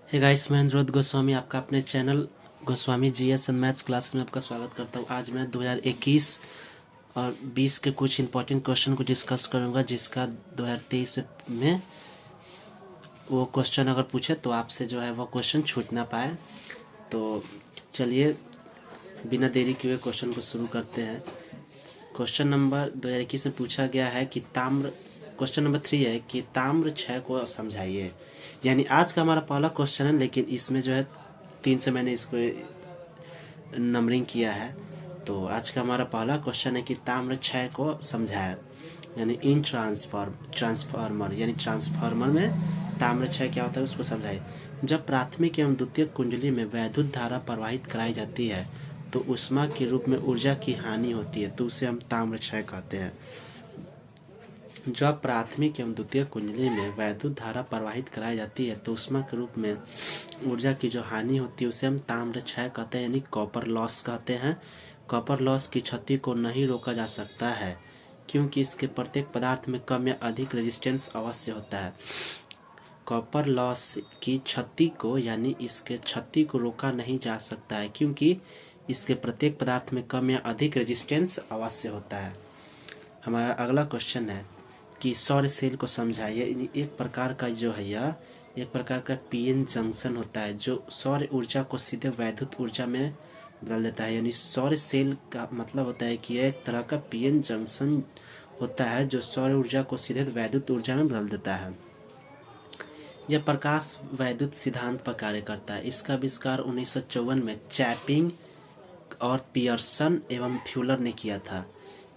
Hey guys, मैं अनुरोध गोस्वामी आपका अपने channel Goswami GS and maths class में आपका स्वागत करता हूँ। आज मैं 2021 और 20 के कुछ इंपॉर्टेंट क्वेश्चन को डिस्कस करूँगा, जिसका 2023 में वो क्वेश्चन अगर पूछे तो आपसे जो है वो क्वेश्चन छूट ना पाए। तो चलिए बिना देरी किए क्वेश्चन को शुरू करते हैं। क्वेश्चन नंबर 2021 में पूछा गया है कि क्वेश्चन नंबर 3 है कि ताम्र क्षय को समझाइए। यानी आज का हमारा पहला क्वेश्चन है, लेकिन इसमें जो है 3 से मैंने इसको नंबरिंग किया है। तो आज का हमारा पहला क्वेश्चन है कि ताम्र क्षय को समझाए, यानी इन ट्रांसफार्मर यानी ट्रांसफार्मर में ताम्र क्षय क्या होता है उसको समझाइए। जब प्राथमिक एवं द्वितीयक कुंडली में वैद्युत धारा प्रवाहित कराई जाती है तो ऊष्मा के रूप में ऊर्जा की हानि होती है, तो उसे हम ताम्र क्षय कहते हैं। जब प्राथमिक एवं द्वितीयक कुंडली में वैद्युत धारा प्रवाहित कराई जाती है तो ऊष्मा के रूप में ऊर्जा की जो हानि होती है उसे हम ताम्र क्षय कहते हैं, यानी कॉपर लॉस कहते हैं। कॉपर लॉस की क्षति को नहीं रोका जा सकता है, क्योंकि इसके प्रत्येक पदार्थ में कम या अधिक रेजिस्टेंस अवश्य होता है। कॉपर लॉस की क्षति को यानी इसके क्षति को रोका नहीं जा सकता है, क्योंकि इसके प्रत्येक पदार्थ में कम या अधिक रेजिस्टेंस अवश्य होता है। हमारा अगला क्वेश्चन है कि सौर सेल को समझाइए। एक प्रकार का जो है यह एक प्रकार का पीएन जंक्शन होता है जो सौर ऊर्जा को सीधे वैद्युत ऊर्जा में बदल देता है। यानी सौर सेल का मतलब होता है कि यह एक तरह का पीएन जंक्शन होता है जो सौर ऊर्जा को सीधे वैद्युत ऊर्जा में बदल देता है। यह प्रकाश वैद्युत सिद्धांत पर कार्य करता है। इसका आविष्कार 1954 में चैपिंग और पियर्सन एवं फ्यूलर ने किया था।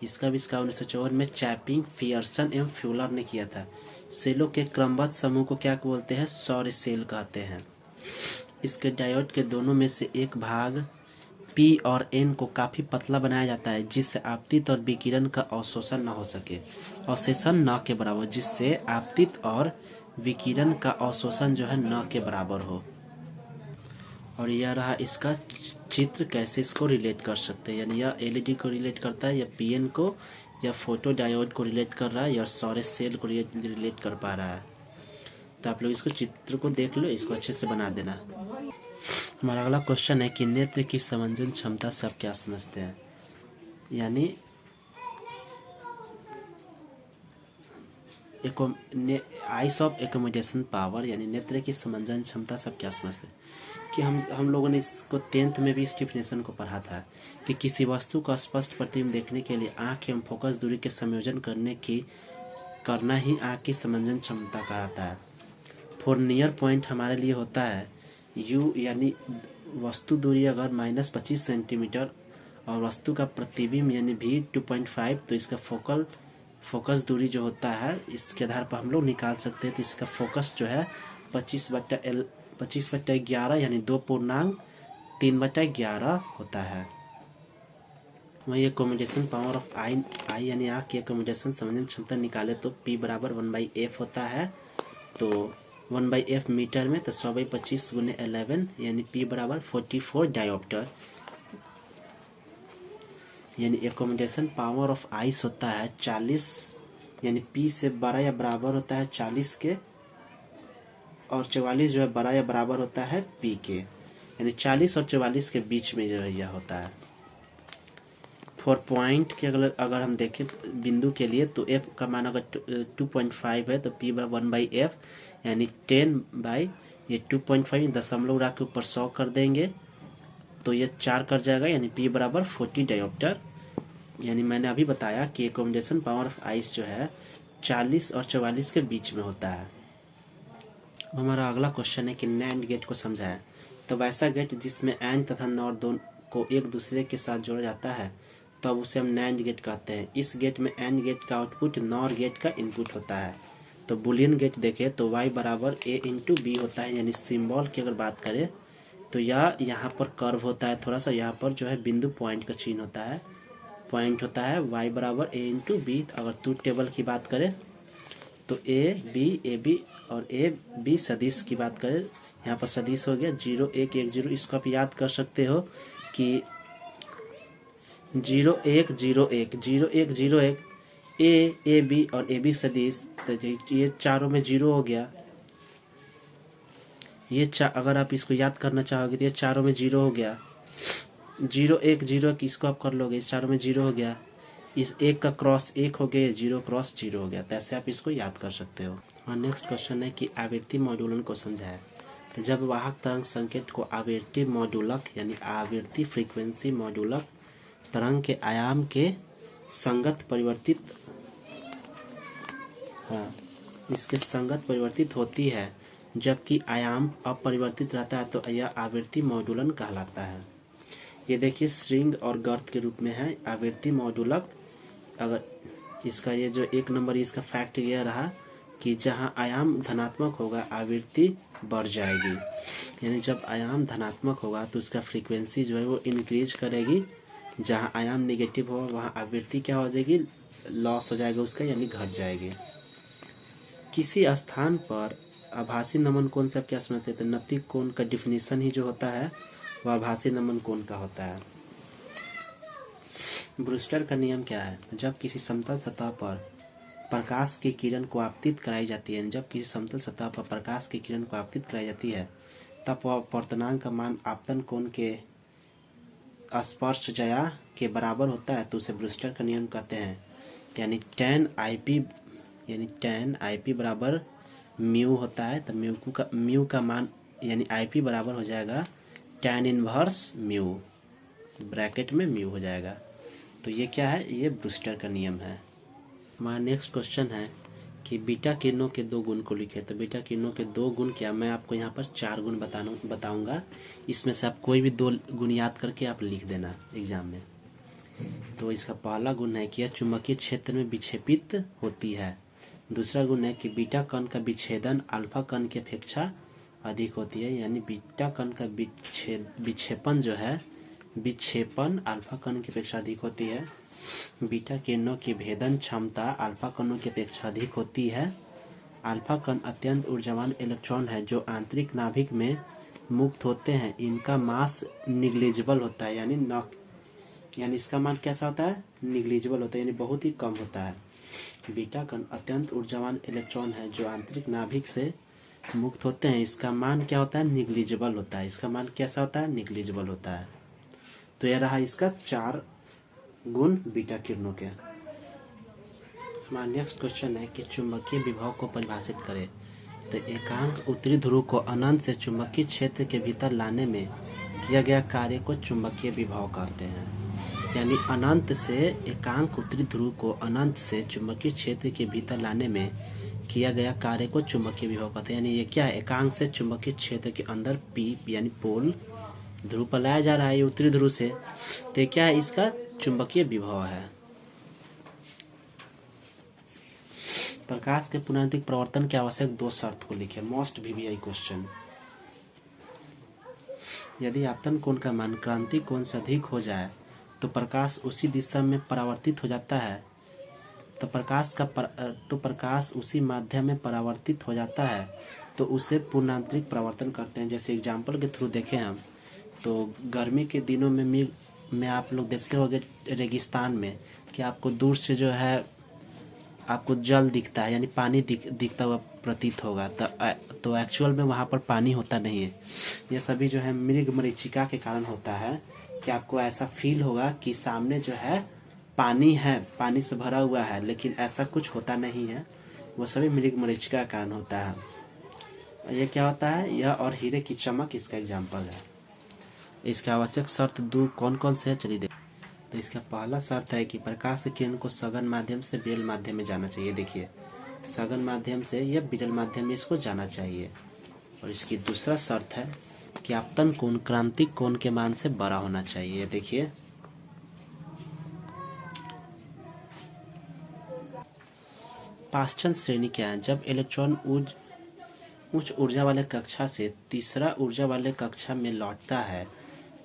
इसका आविष्कार 1954 में चैपिंग, पियर्सन एवं फ्यूलर ने किया था। सेलों के क्रमबद्ध समूह को क्या बोलते हैं? सौर सेल कहते हैं। इसके डायोड के दोनों में से एक भाग P और N को काफी पतला बनाया जाता है, जिससे आपतित और विकिरण का अवशोषण न हो सके। अवशोषण न के बराबर, जिससे आपतित और विकिरण का अवशोषण जो है न के बराबर हो। और यह रहा इसका चित्र, कैसे इसको रिलेट कर सकते हैं। यानी यह एलईडी को रिलेट करता है, या पीएन को, या फोटो डायोड को रिलेट कर रहा है, या सौर सेल को रिलेट कर पा रहा है। तो आप लोग इसको चित्र को देख लो, इसको अच्छे से बना देना। हमारा अगला क्वेश्चन है कि नेत्र की समंजन क्षमता से आप क्या समझते हैं। यानी आइस ऑफ एकोमोडेशन पावर, यानी नेत्र की समंजन क्षमता से आप क्या समझते हैं। कि हम लोगों ने इसको 10th में भी इस डिफिनेशन को पढ़ा था कि किसी वस्तु का स्पष्ट प्रतिबिंब देखने के लिए आंख एवं फोकस दूरी के संयोजन करना ही आंख की समंजन क्षमता कहलाता है। फोरनियर पॉइंट हमारे लिए होता है u, यानी वस्तु दूरी अगर -25 सेंटीमीटर और वस्तु का प्रतिबिंब यानी v 2.5, तो इसका फोकस दूरी जो होता है इसके आधार पर हम लोग निकाल सकते हैं। तो इसका फोकस जो है 25/11 यानी 2.3/11 होता है। वही एकोमोडेशन पावर ऑफ आई यानी आँख की एकोमोडेशन समंजन क्षमता निकाले तो P बराबर 1/f होता है। तो 1/f मीटर में तो 100/25 × 11 यानी P बराबर 44 डायोप्टर। यानी एकोमोडेशन पावर ऑफ आइस होता है 40, यानी P से बड़ा या बराबर होता है 40 के, और 44 जो है बड़ा या बराबर होता है P के, यानी 40 और 44 के बीच में जो है यह होता है। फॉर पॉइंट के अगर हम देखें बिंदु के लिए, तो f का मान अगर 2.5 है तो P बराबर 1/f, यानी 2.5 दशमलव रख के ऊपर 100 कर देंगे तो ये 4 कर जाएगा, यानी P बराबर 40 डायोप्टर। यानी मैंने अभी बताया कि एकोमोडेशन पावर ऑफ आइस जो है 40 और 44 के बीच में होता है। हमारा अगला क्वेश्चन है कि नैंड गेट को समझाएं। तो वैसा गेट जिसमें एंड तथा नॉर दोनों को एक दूसरे के साथ जोड़ा जाता है तब तो उसे हम नैंड गेट कहते हैं। इस गेट में एंड गेट का आउटपुट नॉर गेट का इनपुट होता है। तो बुलियन गेट देखें तो y बराबर a × b होता है। यानी सिंबल की अगर बात करें तो यह यहाँ पर कर्व होता है, थोड़ा सा यहाँ पर जो है बिंदु पॉइंट का चिन्ह होता है, पॉइंट होता है y बराबर a × b। अगर ट्रूथ टेबल की बात करें तो a b और a b सदिश की बात करें, यहाँ पर सदिश हो गया 0 1 1 0। इसको आप याद कर सकते हो कि 0 1 0 1 0 1 0 1 a b और a b सदिश, तो ये चारों में 0 हो गया। ये अगर आप इसको याद करना चाहोगे तो ये चारों में जीरो हो गया, जीरो एक जीरो इसको आप कर लोगे, इस चारों में जीरो हो गया, इस एक का क्रॉस एक हो गया, जीरो क्रॉस जीरो हो गया। तो ऐसे आप इसको याद कर सकते हो। और नेक्स्ट क्वेश्चन है कि आवृत्ति मॉड्यूलन को समझाएं। तो जब वाहक तरंग संकेत को आवृत्ति मॉड्यूलक यानी आवृत्ति फ्रीक्वेंसी मॉड्यूलक तरंग के आयाम के संगत परिवर्तित इसके संगत परिवर्तित होती है, जबकि आयाम अपरिवर्तित रहता है, तो यह आवृत्ति मॉड्यूलन कहलाता है। ये देखिए श्रृंग और गर्त के रूप में है आवृत्ति मॉड्यूलक। अगर इसका ये जो एक नंबर इसका फैक्ट यह रहा कि जहाँ आयाम धनात्मक होगा आवृत्ति बढ़ जाएगी, यानी जब आयाम धनात्मक होगा तो उसका फ्रीक्वेंसी जो है वो इंक्रीज करेगी, जहाँ आयाम नेगेटिव होगा वहाँ आवृत्ति क्या हो जाएगी, लॉस हो जाएगा उसका, यानी घट जाएगी। किसी स्थान पर आभासी नमन कोण से आप क्या समझते हैं? नतीक कोण का डिफिनीशन ही जो होता है वह आभासी नमन कोण का होता है। ब्रूस्टर का नियम क्या है? जब किसी समतल सतह पर प्रकाश की किरण को आपतित कराई जाती है, जब किसी समतल सतह पर प्रकाश की किरण को आपतित कराई जाती है, तब वह अपवर्तनांक का मान आपतन कोण के स्पर्शज्या के बराबर होता है, तो उसे ब्रूस्टर का नियम कहते हैं। यानी tan IP बराबर म्यू होता है, तो म्यू का मान यानी IP बराबर हो जाएगा tan इनवर्स म्यू, ब्रैकेट में म्यू हो जाएगा। तो ये क्या है? ये ब्रूस्टर का नियम है। हमारा नेक्स्ट क्वेश्चन है कि बीटा किरणों के दो गुण को लिखे। तो बीटा किरणों के दो गुण क्या, मैं आपको यहाँ पर 4 गुण बताऊंगा, इसमें से आप कोई भी 2 गुण याद करके आप लिख देना एग्जाम में। तो इसका पहला गुण है कि यह चुंबकीय क्षेत्र में विक्षेपित होती है। दूसरा गुण है कि बीटा कण का विच्छेदन अल्फा कण की अपेक्षा अधिक होती है, यानी बीटा कण का विक्षेपण जो है विक्षेपण अल्फा कण की अपेक्षा अधिक होती है। बीटा किरणों की भेदन क्षमता अल्फा कणों की अपेक्षा अधिक होती है। अल्फा कण अत्यंत ऊर्जावान इलेक्ट्रॉन है जो आंतरिक नाभिक में मुक्त होते हैं। इनका मास निग्लिजिबल होता है, यानी इसका मान कैसा होता है? निग्लिजिबल होता है, यानी बहुत ही कम होता है। बीटा कण अत्यंत ऊर्जावान इलेक्ट्रॉन है जो आंतरिक नाभिक से मुक्त होते हैं। इसका मान क्या होता है? निग्लिजिबल होता है। इसका मान कैसा होता है? निग्लिजिबल होता है। तो यह रहा इसका 4 गुण बीटा किरणों के। हमारा नेक्स्ट क्वेश्चन है कि चुंबकीय विभव को परिभाषित करें। तो एकांक उत्तरी ध्रुव को अनंत से चुंबकीय क्षेत्र के भीतर लाने में किया गया कार्य को चुंबकीय विभव कहते हैं। यानी अनंत से एकांक उत्तरी ध्रुव को अनंत से चुंबकीय क्षेत्र के भीतर लाने में किया गया कार्य को चुंबकीय विभव कहते हैं। यानी ये क्या है? एकांक से चुंबकीय क्षेत्र के अंदर पी यानी पोल ध्रुव पर लाया जा रहा है, ये उत्तरी ध्रुव से, तो क्या है? इसका चुंबकीय विभव है। प्रकाश के पुनरावृत्त प्रवर्तन के आवश्यक 2 शर्त को लिखे। Most VVI question. यदि आपतन कोण का मान क्रांति कोण से अधिक हो जाए तो प्रकाश उसी दिशा में परावर्तित हो जाता है, तो प्रकाश उसी माध्यम में परावर्तित हो जाता है, तो उसे पूर्णांतरिक परावर्तन करते हैं। जैसे एग्जाम्पल के थ्रू देखें हम, तो गर्मी के दिनों में आप लोग देखते होंगे रेगिस्तान में कि आपको दूर से जो है आपको जल दिखता है, यानी पानी दिखता हुआ प्रतीत होगा, तो एक्चुअल में वहाँ पर पानी होता नहीं है। ये सभी जो है मृग मरीचिका के कारण होता है कि आपको ऐसा फील होगा कि सामने जो है पानी है, पानी से भरा हुआ है, लेकिन ऐसा कुछ होता नहीं है। वो सभी मृग मरीचिका का कारण होता है। ये क्या होता है? यह और हीरे की चमक इसका एग्जाम्पल है। इसका आवश्यक शर्त 2 कौन कौन से है? चलिए देख। तो इसका पहला शर्त है कि प्रकाश किरण को सघन माध्यम से विरल माध्यम में जाना चाहिए। देखिए सघन माध्यम से या विरल माध्यम में इसको जाना चाहिए। और इसकी दूसरा शर्त है कि आपतन कोण क्रांतिक कोण के मान से बड़ा होना चाहिए। देखिए पाश्चन श्रेणी क्या है? जब इलेक्ट्रॉन उच्च ऊर्जा वाले कक्षा से तीसरा ऊर्जा वाले कक्षा में लौटता है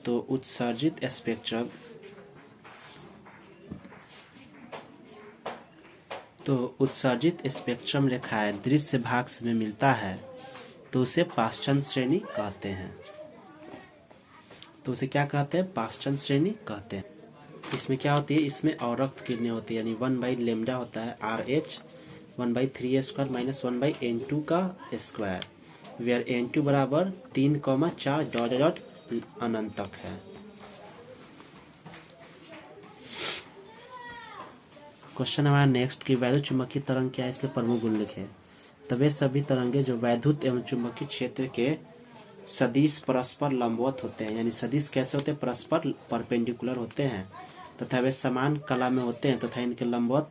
तो उत्सर्जित स्पेक्ट्रम रेखाएं दृश्य भाग में मिलता है, तो उसे पाश्चन श्रेणी कहते हैं। तो उसे क्या कहते हैं? पाश्चन श्रेणी कहते हैं। इसमें क्या होती है? इसमें अवरक्त किरणें होती है, यानी 1/λ होता है RH 1/3a² - 1/n2 का स्क्वायर। वेयर n2 बराबर 3,4 डॉट डॉट अनंत तक है। क्वेश्चन हमारा नेक्स्ट की वैद्युत चुंबकीय तरंग क्या है, इसके प्रमुख गुण लिखे। तो वे सभी तरंगे जो वैद्युत एवं चुंबकीय क्षेत्र के सदिश परस्पर लंबवत होते हैं, यानी सदिश कैसे होते हैं, परस्पर परपेंडिकुलर होते हैं तथा वे समान कला में होते हैं तथा इनके लंबवत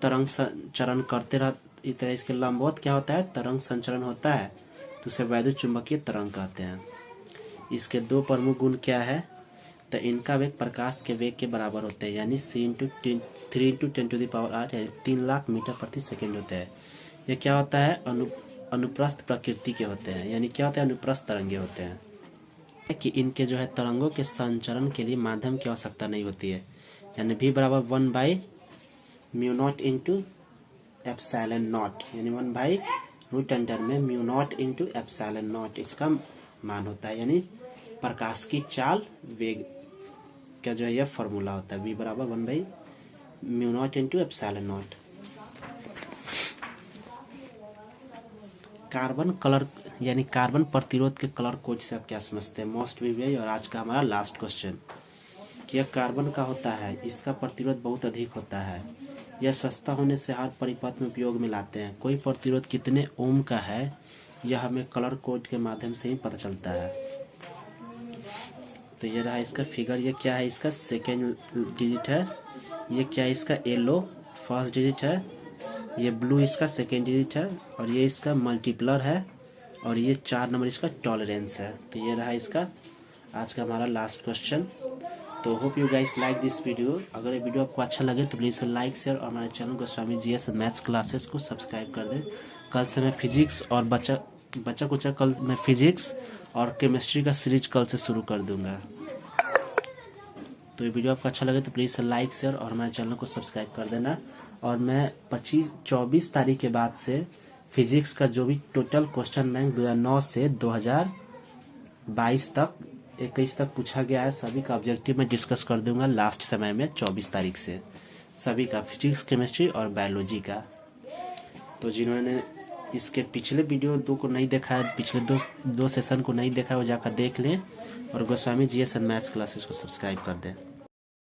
तरंग संचरण करते रहते। इसके लंबवत क्या होता है, तरंग संचरण होता है, तो उसे वैद्युत चुंबकीय तरंग कहते हैं। इसके दो प्रमुख गुण क्या है, तो इनका वेग प्रकाश के वेग के बराबर होते हैं, यानी 3 × 10⁻⁸ यानी 3 लाख मीटर प्रति सेकेंड होते हैं। ये क्या होता है, अनुप्रस्थ प्रकृति के होते हैं, यानी क्या होता है, अनुप्रस्थ तरंगे होते हैं कि इनके जो है तरंगों के संचरण के लिए माध्यम की आवश्यकता नहीं होती है, यानी v बराबर 1/μ0 × ε0, यानी 1/√अंडर में μ0 × ε0 इसका मान होता है, यानी प्रकाश की चाल वेग का जो है यह फॉर्मूला होता है, v बराबर 1/μ0 × ε0। कार्बन कलर यानी कार्बन प्रतिरोध के कलर कोड से आप क्या समझते हैं, मोस्ट वीवीआई। और आज का हमारा लास्ट क्वेश्चन कि यह कार्बन का होता है, इसका प्रतिरोध बहुत अधिक होता है, यह सस्ता होने से हर परिपथ में उपयोग में लाते हैं। कोई प्रतिरोध कितने ओम का है यह हमें कलर कोड के माध्यम से ही पता चलता है। तो ये रहा इसका फिगर, ये क्या है, इसका सेकेंड डिजिट है, ये क्या है, इसका येलो फर्स्ट डिजिट है, ये ब्लू इसका सेकेंड डिजिट है, और ये इसका मल्टीप्लर है, और ये 4 नंबर इसका टॉलरेंस है। तो ये रहा इसका आज का हमारा लास्ट क्वेश्चन। तो hope you guys like this video. अगर ये वीडियो आपको अच्छा लगे तो प्लीज़ लाइक शेयर और हमारे channel Goswami GS maths classes को सब्सक्राइब कर दें। कल से मैं फिजिक्स और बच्चा कुचा कल मैं फिजिक्स और केमिस्ट्री का सीरीज कल से शुरू कर दूंगा। तो ये वीडियो आपको अच्छा लगे तो प्लीज़ लाइक शेयर और हमारे चैनल को सब्सक्राइब कर देना। और मैं 24 तारीख के बाद से फिजिक्स का जो भी टोटल क्वेश्चन बैंक 2009 से 2022 तक 21 तक पूछा गया है, सभी का ऑब्जेक्टिव मैं डिस्कस कर दूंगा लास्ट समय में 24 तारीख से, सभी का फिजिक्स केमिस्ट्री और बायोलॉजी का। तो जिन्होंने इसके पिछले वीडियो 2 को नहीं देखा है, पिछले दो सेशन को नहीं देखा है, वो जाकर देख लें और गोस्वामी GS मैथ्स क्लासेस को सब्सक्राइब कर दें।